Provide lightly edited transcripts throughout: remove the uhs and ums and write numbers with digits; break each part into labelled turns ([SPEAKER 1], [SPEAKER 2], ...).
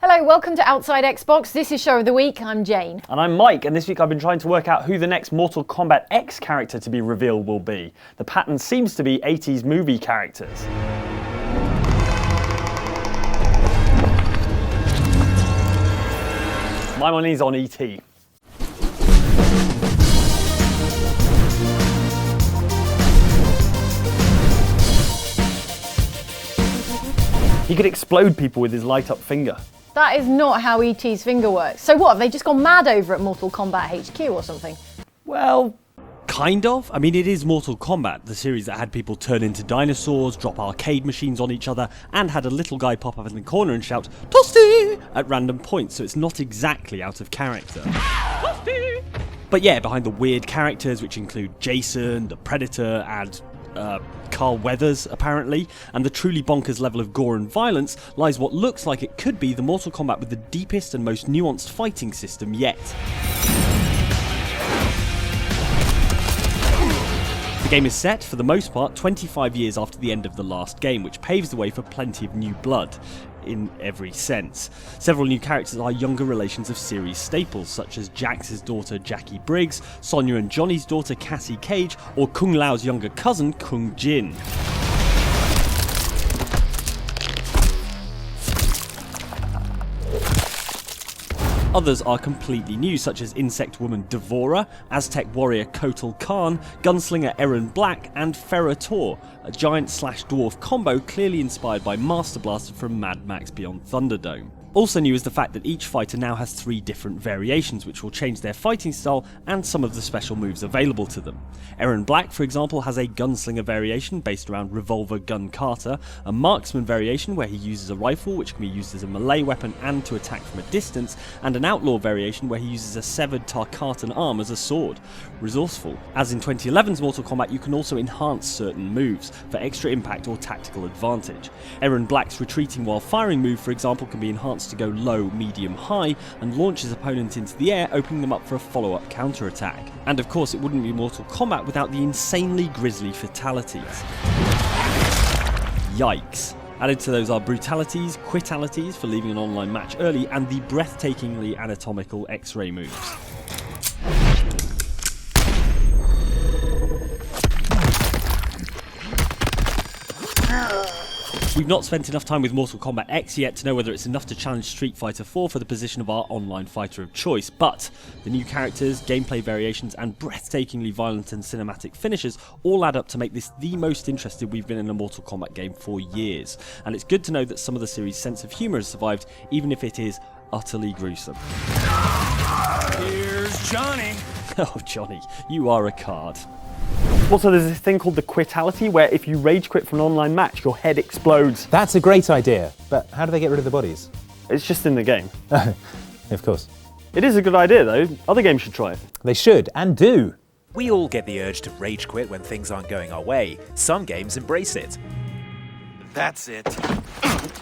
[SPEAKER 1] Hello, welcome to Outside Xbox. This is Show of the Week. I'm Jane.
[SPEAKER 2] And I'm Mike, and this week I've been trying to work out who the next Mortal Kombat X character to be revealed will be. The pattern seems to be 80s movie characters. My money's on E.T. He could explode people with his light-up finger.
[SPEAKER 1] That is not how E.T.'s finger works. So what, have they just gone mad over at Mortal Kombat HQ or something?
[SPEAKER 2] Well,
[SPEAKER 3] kind of. I mean, it is Mortal Kombat, the series that had people turn into dinosaurs, drop arcade machines on each other, and had a little guy pop up in the corner and shout, "Toasty!" at random points, so it's not exactly out of character. Toasty! But yeah, behind the weird characters, which include Jason, the Predator, and Carl Weathers, apparently, and the truly bonkers level of gore and violence, lies what looks like it could be the Mortal Kombat with the deepest and most nuanced fighting system yet. The game is set, for the most part, 25 years after the end of the last game, which paves the way for plenty of new blood, in every sense. Several new characters are younger relations of series staples, such as Jax's daughter Jackie Briggs, Sonya and Johnny's daughter Cassie Cage, or Kung Lao's younger cousin Kung Jin. Others are completely new, such as Insect Woman Devora, Aztec warrior Kotal Khan, gunslinger Eren Black, and Ferrator, a giant/dwarf combo clearly inspired by Master Blaster from Mad Max Beyond Thunderdome. Also new is the fact that each fighter now has 3 different variations, which will change their fighting style and some of the special moves available to them. Eren Black, for example, has a gunslinger variation based around Revolver Gun Carter, a marksman variation where he uses a rifle which can be used as a melee weapon and to attack from a distance, and an outlaw variation where he uses a severed Tarkatan arm as a sword. Resourceful. As in 2011's Mortal Kombat, you can also enhance certain moves for extra impact or tactical advantage. Eren Black's retreating while firing move, for example, can be enhanced to go low, medium, high, and launch his opponent into the air, opening them up for a follow-up counter-attack. And of course, it wouldn't be Mortal Kombat without the insanely grisly fatalities. Yikes. Added to those are brutalities, quitalities for leaving an online match early, and the breathtakingly anatomical X-ray moves. We've not spent enough time with Mortal Kombat X yet to know whether it's enough to challenge Street Fighter IV for the position of our online fighter of choice, but the new characters, gameplay variations, and breathtakingly violent and cinematic finishes all add up to make this the most interested we've been in a Mortal Kombat game for years. And it's good to know that some of the series' sense of humour has survived, even if it is utterly gruesome.
[SPEAKER 4] Here's Johnny.
[SPEAKER 3] Oh, Johnny, you are a card.
[SPEAKER 2] also there's this thing called the quitality, where if you rage quit from an online match, your head explodes.
[SPEAKER 5] That's a great idea, but how do they get rid of the bodies?
[SPEAKER 2] It's just in the game.
[SPEAKER 5] Of course.
[SPEAKER 2] It is a good idea though, other games should try it.
[SPEAKER 5] They should, and do.
[SPEAKER 4] We all get the urge to rage quit when things aren't going our way. Some games embrace it. That's it.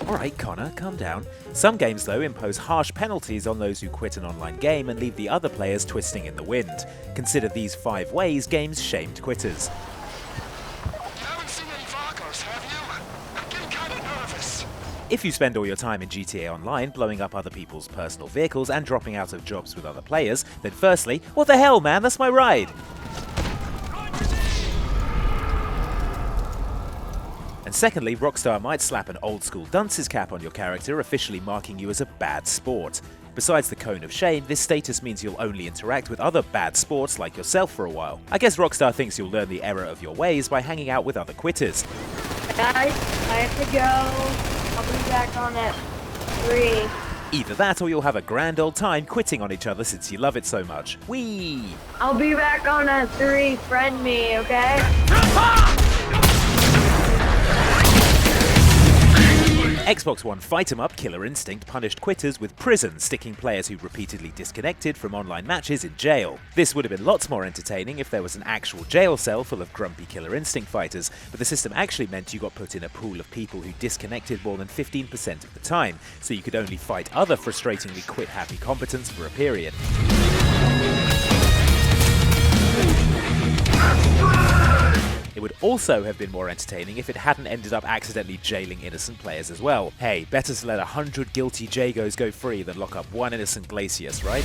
[SPEAKER 4] Alright, Connor, calm down. Some games, though, impose harsh penalties on those who quit an online game and leave the other players twisting in the wind. Consider these 5 ways games shamed quitters.
[SPEAKER 6] You haven't seen any Vargos, have you? I'm getting kind of nervous.
[SPEAKER 4] If you spend all your time in GTA Online blowing up other people's personal vehicles and dropping out of jobs with other players, then firstly, what the hell, man, that's my ride! And secondly, Rockstar might slap an old-school dunce's cap on your character, officially marking you as a bad sport. Besides the cone of shame, this status means you'll only interact with other bad sports like yourself for a while. I guess Rockstar thinks you'll learn the error of your ways by hanging out with other quitters.
[SPEAKER 7] Guys, I have to go. I'll be back on at 3.
[SPEAKER 4] Either that or you'll have a grand old time quitting on each other since you love it so much. Whee!
[SPEAKER 7] I'll be back on at 3. Friend me, okay?
[SPEAKER 4] Xbox One Fight 'em Up Killer Instinct punished quitters with prison, sticking players who repeatedly disconnected from online matches in jail. This would have been lots more entertaining if there was an actual jail cell full of grumpy Killer Instinct fighters, but the system actually meant you got put in a pool of people who disconnected more than 15% of the time, so you could only fight other frustratingly quit-happy combatants for a period. It would also have been more entertaining if it hadn't ended up accidentally jailing innocent players as well. Hey, better to let 100 guilty Jagos go free than lock up one innocent Glacius, right?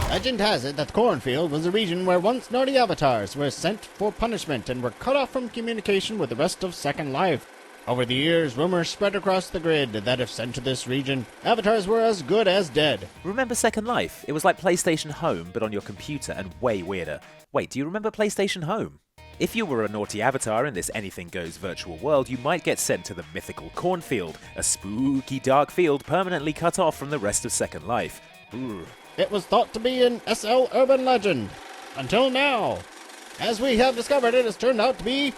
[SPEAKER 8] Legend has it that Cornfield was a region where once naughty avatars were sent for punishment and were cut off from communication with the rest of Second Life. Over the years, rumors spread across the grid that if sent to this region, avatars were as good as dead.
[SPEAKER 4] Remember Second Life? It was like PlayStation Home, but on your computer and way weirder. Wait, do you remember PlayStation Home? If you were a naughty avatar in this anything goes virtual world, you might get sent to the mythical Cornfield, a spooky dark field permanently cut off from the rest of Second Life. Ooh.
[SPEAKER 8] It was thought to be an SL urban legend. Until now. As we have discovered, it has turned out to be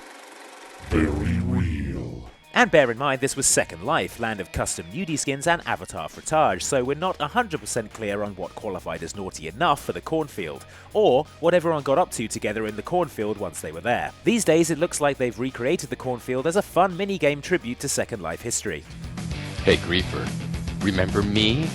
[SPEAKER 6] Very real.
[SPEAKER 4] And bear in mind, this was Second Life, land of custom nudie skins and avatar frottage, so we're not 100% clear on what qualified as naughty enough for the Cornfield, or what everyone got up to together in the Cornfield once they were there. These days, it looks like they've recreated the Cornfield as a fun minigame tribute to Second Life history.
[SPEAKER 9] Hey, Griefer, remember me?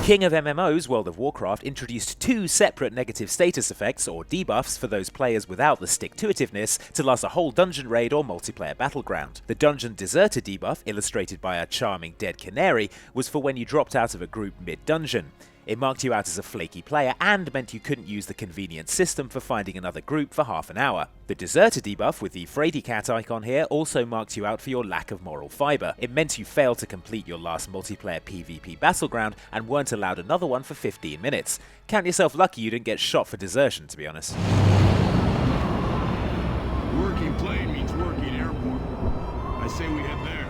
[SPEAKER 4] King of MMOs, World of Warcraft, introduced 2 separate negative status effects, or debuffs, for those players without the stick-to-itiveness to last a whole dungeon raid or multiplayer battleground. The Dungeon Deserter debuff, illustrated by a charming dead canary, was for when you dropped out of a group mid-dungeon. It marked you out as a flaky player and meant you couldn't use the convenient system for finding another group for half an hour. The Deserter debuff with the Frady Cat icon here also marked you out for your lack of moral fibre. It meant you failed to complete your last multiplayer PvP battleground and weren't allowed another one for 15 minutes. Count yourself lucky you didn't get shot for desertion, to be honest.
[SPEAKER 6] Working plane means working airport. I say we head there.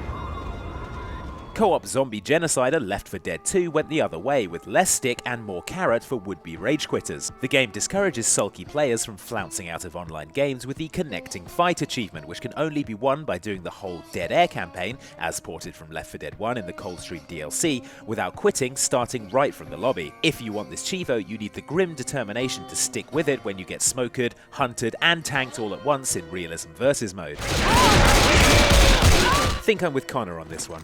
[SPEAKER 4] Co-op Zombie Genocider Left 4 Dead 2 went the other way, with less stick and more carrot for would-be rage quitters. The game discourages sulky players from flouncing out of online games with the Connecting Fight achievement, which can only be won by doing the whole Dead Air campaign, as ported from Left 4 Dead 1 in the Coldstream DLC, without quitting, starting right from the lobby. If you want this chivo, you need the grim determination to stick with it when you get smokered, hunted and tanked all at once in Realism Versus mode. Think I'm with Connor on this one.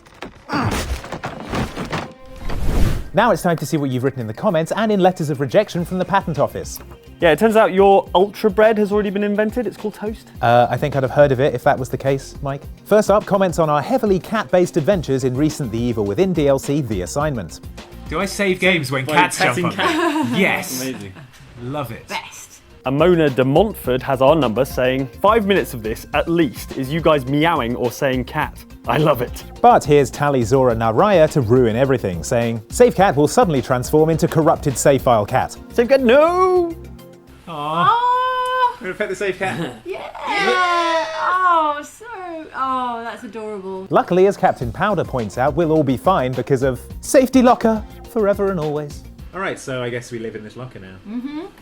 [SPEAKER 5] Now it's time to see what you've written in the comments and in letters of rejection from the Patent Office.
[SPEAKER 2] Yeah, it turns out your ultra bread has already been invented. It's called toast.
[SPEAKER 5] I think I'd have heard of it if that was the case, Mike. First up, comments on our heavily cat-based adventures in recent The Evil Within DLC, The Assignment.
[SPEAKER 10] Do I save games when cats jump on me? Yes.
[SPEAKER 2] Amazing.
[SPEAKER 10] Love it.
[SPEAKER 1] Best.
[SPEAKER 2] Amona de Montfort has our number saying, 5 minutes of this, at least, is you guys meowing or saying cat. I love it.
[SPEAKER 5] But here's Tally Zora Naraya to ruin everything, saying, Save Cat will suddenly transform into corrupted save file cat.
[SPEAKER 2] Save cat, no!
[SPEAKER 1] Oh,
[SPEAKER 10] We're gonna pet the safe cat.
[SPEAKER 1] yeah. Oh, that's adorable.
[SPEAKER 5] Luckily, as Captain Powder points out, we'll all be fine because of safety locker, forever and always.
[SPEAKER 10] Alright, so I guess we live in this locker now.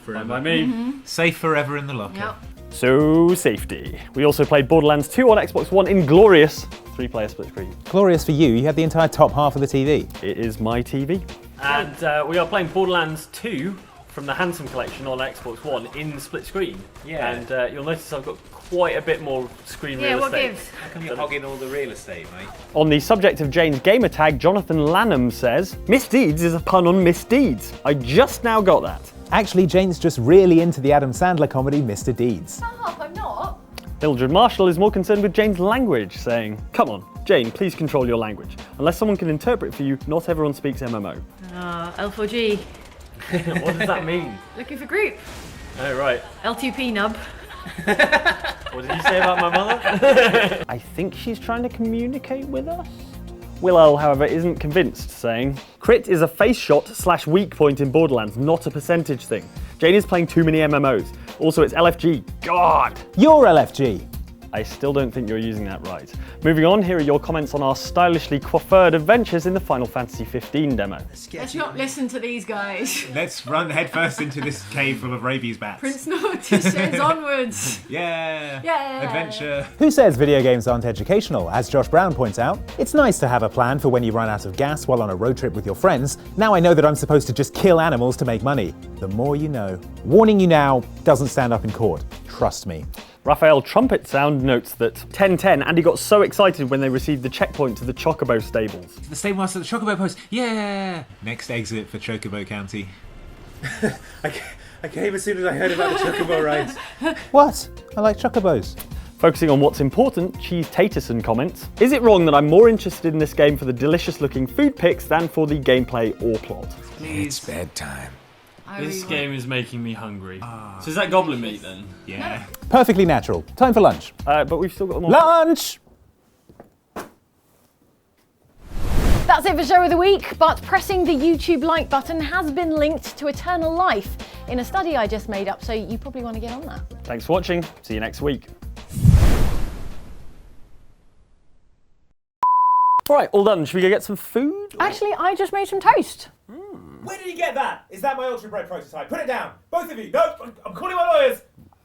[SPEAKER 10] Forever.
[SPEAKER 2] By me.
[SPEAKER 10] Safe forever in the locker.
[SPEAKER 1] Yep.
[SPEAKER 2] So, safety. We also played Borderlands 2 on Xbox One in glorious 3-player split screen.
[SPEAKER 5] Glorious for you had the entire top half of the TV.
[SPEAKER 2] It is my TV.
[SPEAKER 11] And we are playing Borderlands 2 from the Handsome Collection on Xbox One in split screen.
[SPEAKER 10] Yeah.
[SPEAKER 11] And you'll notice I've got quite a bit more screen real
[SPEAKER 1] What
[SPEAKER 11] estate.
[SPEAKER 1] gives?
[SPEAKER 10] How come you're hogging all the real estate, mate?
[SPEAKER 2] On the subject of Jane's gamer tag, Jonathan Lanham says, Misdeeds is a pun on misdeeds. I just now got that.
[SPEAKER 5] Actually, Jane's just really into the Adam Sandler comedy Mr. Deeds.
[SPEAKER 1] Stop, I'm not.
[SPEAKER 2] Mildred Marshall is more concerned with Jane's language, saying, come on, Jane, please control your language. Unless someone can interpret for you, not everyone speaks MMO.
[SPEAKER 1] L4G.
[SPEAKER 11] What does that mean?
[SPEAKER 1] Looking for group.
[SPEAKER 11] Oh, right.
[SPEAKER 1] L2P nub.
[SPEAKER 11] What did you say about my mother?
[SPEAKER 2] I think she's trying to communicate with us. Willow, however, isn't convinced, saying, crit is a face shot / weak point in Borderlands, not a percentage thing. Jane is playing too many MMOs. Also, it's LFG. God!
[SPEAKER 5] You're LFG!
[SPEAKER 2] I still don't think you're using that right. Moving on, here are your comments on our stylishly coiffured adventures in the Final Fantasy XV demo.
[SPEAKER 1] Let's not listen to these guys.
[SPEAKER 10] Let's run headfirst into this cave full of rabies bats.
[SPEAKER 1] Prince Naughty says onwards.
[SPEAKER 10] Yeah.
[SPEAKER 1] Yeah.
[SPEAKER 10] Adventure.
[SPEAKER 5] Who says video games aren't educational? As Josh Brown points out, it's nice to have a plan for when you run out of gas while on a road trip with your friends. Now I know that I'm supposed to just kill animals to make money. The more you know. Warning you now, doesn't stand up in court. Trust me.
[SPEAKER 2] Raphael Trumpet Sound notes that 10-10, Andy got so excited when they received the checkpoint to the Chocobo stables.
[SPEAKER 10] The stable master at the Chocobo post. Yeah! Next exit for Chocobo County.
[SPEAKER 12] I came as soon as I heard about the Chocobo rides.
[SPEAKER 5] What? I like chocobos.
[SPEAKER 2] Focusing on what's important, Cheese Taterson comments, is it wrong that I'm more interested in this game for the delicious looking food pics than for the gameplay or plot?
[SPEAKER 12] It's bedtime.
[SPEAKER 11] This game is making me hungry. So is that goblin meat then?
[SPEAKER 10] Yeah.
[SPEAKER 5] Perfectly natural. Time for lunch.
[SPEAKER 2] But we've still got more.
[SPEAKER 5] Lunch!
[SPEAKER 1] That's it for Show of the Week, but pressing the YouTube like button has been linked to eternal life in a study I just made up, so you probably want to get on that.
[SPEAKER 2] Thanks for watching. See you next week. Right, all done. Should we go get some food?
[SPEAKER 1] Actually, I just made some toast.
[SPEAKER 13] Where did you get that? Is that my ultra bread prototype? Put it down. Both of you. No, I'm calling my lawyers.